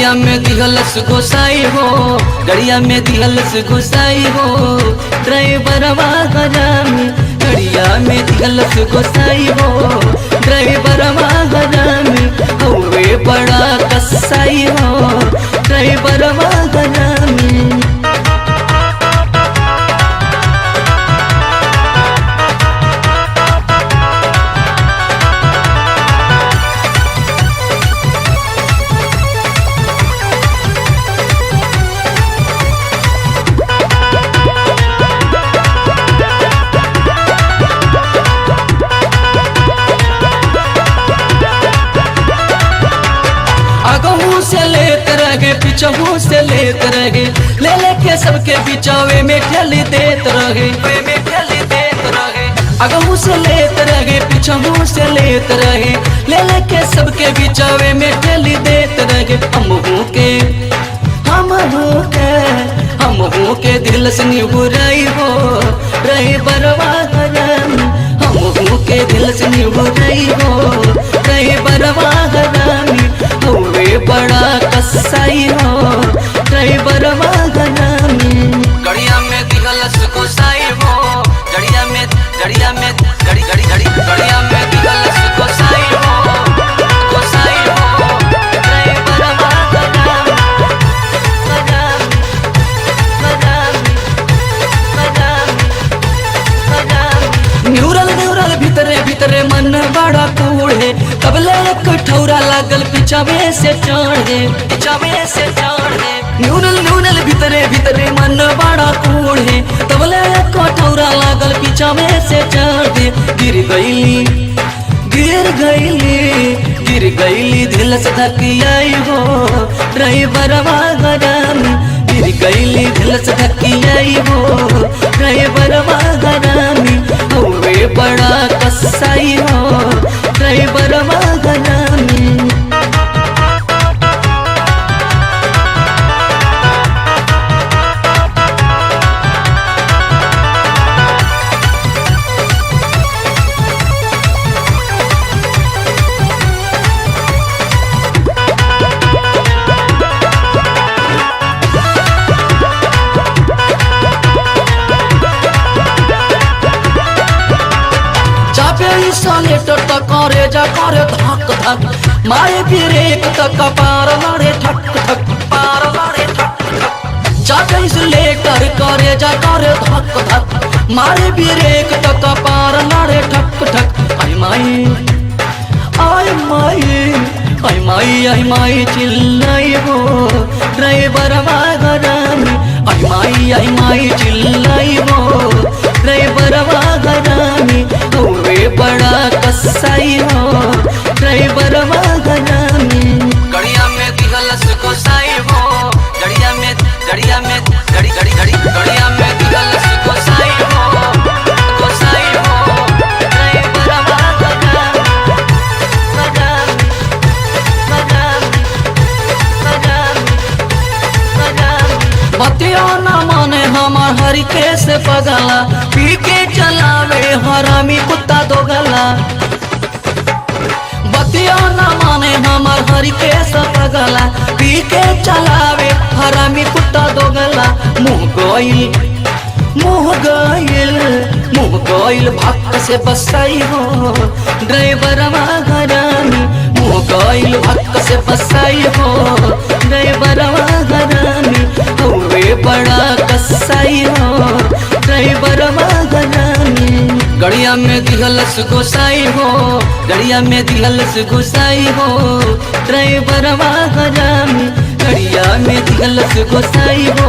गड़िया में दिहलस घुसाई हो, गड़िया में दिहलस घुसाई हो, ड्राइवरवा हरामी गड़िया में दिहलस घुसाई हो, ड्राइवरवा हरामी होवे बड़ा कसाई हो, ड्राइवरवा हरामी। आगहू से लेते रहे पिछहू से लेते रहे, ले लेके सबके बिचावे में ठेली देत रहे, आगहू से लेते रहे पिछहू से लेते रहे, ले लेके सबके बिचावे में ठेली देत रहे। हमहू के दिल से निहुराई हो, ड्राइवरवा हरामी हमहू के दिल से निहुराई हो, ड्राइवरवा हरामी होवे बड़ा कसाई हो, ड्राइवरवा हरामी। गड़िया में दिहलस घुसाई हो, गड़िया में गड़िया में गड़ी गड़ी गड़ी गड़िया में दिहलस घुसाई हो, घुसाई हो, ड्राइवरवा हरामी हरामी हरामी हरामी। न्यूरल न्यूरल भीतरे भीतरे मन बड़ा कूड़े, तबले एक ठौरा लागल पिछावे से चढ़े, पिछावे से चढ़े। न्यूनल न्यूनल भीतरे भीतरे मन बड़ा कूड़े, तबले एक ठौरा लागल पिछावे से चढ़े। गिर गईली दिल से धकियाई हो, ड्राइवरवा हरामी गिर गईली दिल से धकियाई हो, ड्राइवरवा हरामी होवे बड़ा कसाई हो, ड्राइवरवा हरामी। लेटर तक करे जा करे धक धक, मारे ब्रेक तक पार लड़े ठक ठक, पार लड़े ठक ठक। जाके इस लेटर करे जा करे धक धक, मारे ब्रेक तक पार लड़े ठक ठक। आई माई आई माई आई माई आई माई चिल्लाई हो, ड्राइवरवा हरामी आई माई चिल्लाई हो, ड्राइवरवा हरामी होवे बड़ा कसाई हो, ड्राइवरवा हरामी। गड़िया में दिहलस घुसाई हो, गड़िया में गड़िया में गड़ी गड़ी गड़ी गड़िया में दिहलस घुसाई हो, घुसाई हो, ड्राइवरवा हरामी हरामी हरामी हरामी हरामी। बतिया न माने हमार हरी के से पगला, पी के चलावे हरामी कुत्ता दो गला। बतिया न माने हमार हरी के से पगला, पी के चलावे हरामी कुत्ता दो गला। मुँह गइल भक्त से बसाई हो, ड्राइवरवा हरामी मुँह गइल भक्त से बसाई हो, ड्राइवरवा हरामी होवे बड़ा कसाई हो, ड्राइवरवा हरामी। गड़िया में दिहलस घुसाई हो, गड़िया में दिहलस घुसाई हो, ड्राइवरवा हरामी गड़िया में दिहलस घुसाई हो,